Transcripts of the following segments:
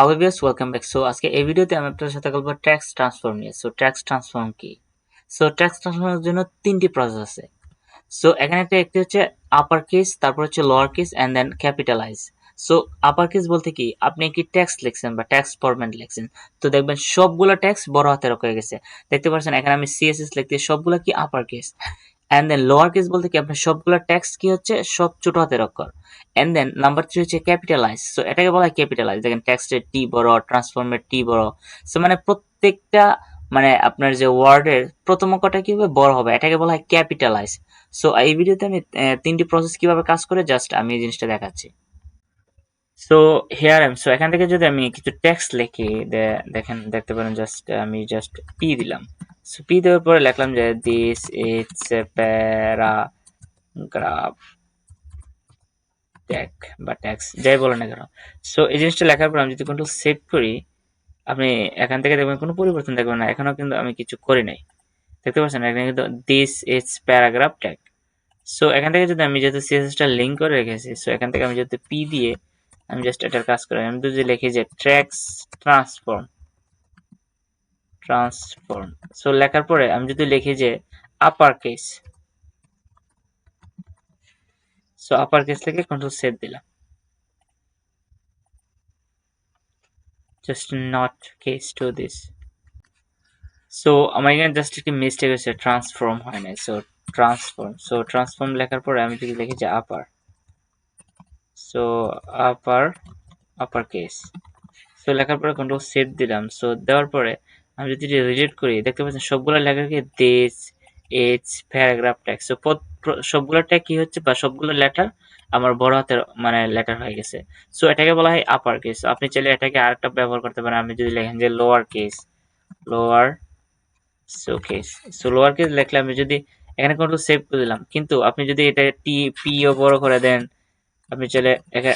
Hello viewers, welcome back. So আজকে এই ভিডিওতে আমি আপনাদের সাথে বলবো টেক্সট ট্রান্সফর্ম নিয়ে। সো টেক্সট ট্রান্সফর্ম কি? সো টেক্সট ট্রান্সফর্মের জন্য তিনটি প্রসেস আছে। সো এখানে একটি হচ্ছে আপার কেস, তারপর হচ্ছে lower case and then capitalise. So upper case বলতে কি, আপনি একটি টেক্সট লিখছেন বা টেক্সট ফরম্যাট লিখছেন, তো দেখবেন সবগুলো টেক্সট বড় হাতের হয়ে গেছে। দেখতে পাচ্ছেন এখানে আমি সিএসএস লিখতে সবগুলো কি upper case. And then lower case বলতে কি, আপনার সবগুলো টেক্সট কি হচ্ছে সব ছোট হাতের অক্ষর। এন্ড দেন নাম্বার 3 হচ্ছে ক্যাপিটালাইজ। সো এটাকে বলা হয় ক্যাপিটালাইজ। দেখেন টেক্সটের টি বড়, ট্রান্সফর্মের টি বড়। সো মানে প্রত্যেকটা মানে আপনার যে ওয়ার্ডের প্রথম অক্ষরটা কি হবে, বড় হবে, এটাকে বলা হয় ক্যাপিটালাইজ। সো এই ভিডিওতে আমি তিনটি প্রসেস কিভাবে কাজ করে জাস্ট আমি এই জিনিসটা দেখাচ্ছি। সো হিয়ার এম সো এখান থেকে যদি আমি কিছু টেক্সট লিখি, দেখেন দেখতে পারেন জাস্ট আমি জাস্ট পি দিলাম। সো পি দেওয়ার পরে লিখলাম যে this it's a paragraph tag বা ট্যাক্স যাই বলে না কেন। সো এই জিনিসটা লেখার পর আমি যদি কন্ট্রোল সেভ করি, আপনি এখান থেকে দেখবেন কোনো পরিবর্তন দেখবেন না। এখনো কিন্তু আমি কিছু করি নাই, দেখতে পাচ্ছেন এখানে কিন্তু this is paragraph tag. So এখান থেকে যদি আমি যেহেতু সিএসএসটা লিঙ্ক করে রেখেছি, সো এখান থেকে আমি যেহেতু পি দিয়ে আমি জাস্ট এটার কাজ করি। আমি যদি লিখি যে ট্র্যাক্স ট্রান্সফর্ম ট্রান্সফর্ম সো লেখার পরে আমি যদি লিখি যে upper case, so upper case লিখে কন্ট্রোল সেভ দিলাম, just not case to this. So আমার এখানে জাস্ট একটি মিস্টেক হয়েছে, ট্রান্সফর্ম হয় নাই। ট্রান্সফর্ম লেখার পরে আমি যদি লিখি যে আপার, সো আপার আপার কেস, সো লেখার পরে কন্ট্রোল সেভ দিলাম। সো দেওয়ার পরে আমি যদি রিডেট করি, দেখতে পাচ্ছেন সবগুলো লেখা কি this is paragraph tag. So সবগুলো ট্যাগ কি হচ্ছে বা সবগুলো লেটার আমার বড় হাতের মানে লেটার হয়ে গেছে। সো এটাকে বলা হয় আপার কেস। আপনি চাইলে এটাকে আরেকটা ব্যবহার করতে পারেন। আমি যদি লেখেন যে lower case, lower so case, so lower case লিখলে আমি যদি এখানে কন্ট্রোল সেভ করে দিলাম, কিন্তু আপনি যদি এটা পিও বড় করে দেন, আপনি চাইলে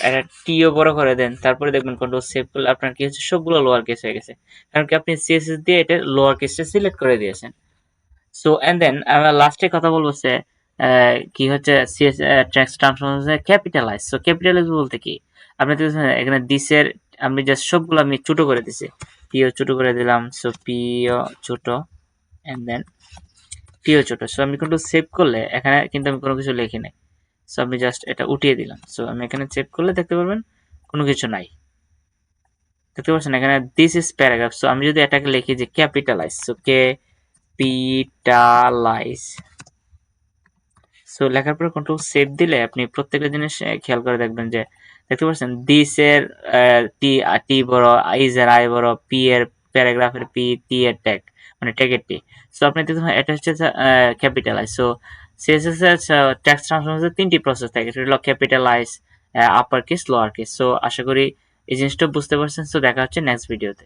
এটা টিও বড় করে দেন, তারপরে দেখবেন কন্ট্রোল সেভ করলে আপনার কি হচ্ছে সবগুলো লোয়ার কেস হয়ে গেছে, কারণ কি আপনি সিএসএস দিয়ে এটা লোয়ার কেসটা সিলেক্ট করে দিয়েছেন। সো এন্ড দেন আমরা লাস্টে কথা বলবো যে কি হচ্ছে সিএস টেক্সট ট্রান্সফর্ম হচ্ছে ক্যাপিটালাইজ। সো ক্যাপিটালাইজ বলতে কি, আপনি দেখছেন এখানে দিসের আমি জাস্ট সবগুলো আমি ছোট করে দিছি, পিও ছোট করে দিলাম। সো পিও ছোট এন্ড দেন পিও ছোট। সো আমি কিন্তু সেভ করলে এখানে কিন্তু আমি কোনো কিছু লিখি নাই। সো আমি জাস্ট এটা উঠিয়ে দিলাম। সো আমি এখানে চেক করলে দেখতে পারবেন কোনো কিছু নাই, দেখতে পাচ্ছেন এখানে দিস ইজ প্যারাগ্রাফ। সো আমি যদি এটাকে লিখি যে ক্যাপিটালাইজ, সো ক্যাপিটালাইজ, সো লেখার পর কন্ট্রোল সেভ দিলে আপনি প্রত্যেকটা জিনিস খেয়াল করে দেখবেন যে দেখতে পাচ্ছেন দিস এর টি টি বড়, ইজ এর আই বড়, পি এর প্যারাগ্রাফের পি, টি এর ট্যাগ মানে ট্যাগের টি। সো আপনি দেখতে এটা হচ্ছে ক্যাপিটালাইজ। সো সিএসএস এর টেক্সট ট্রান্সফরমেশনের তিনটি প্রসেস থাকে, সেটা হলো capitalize, upper case, lower case. So আশা করি এই জিনিসটা বুঝতে পারছেন। সো দেখা হচ্ছে নেক্সট ভিডিওতে।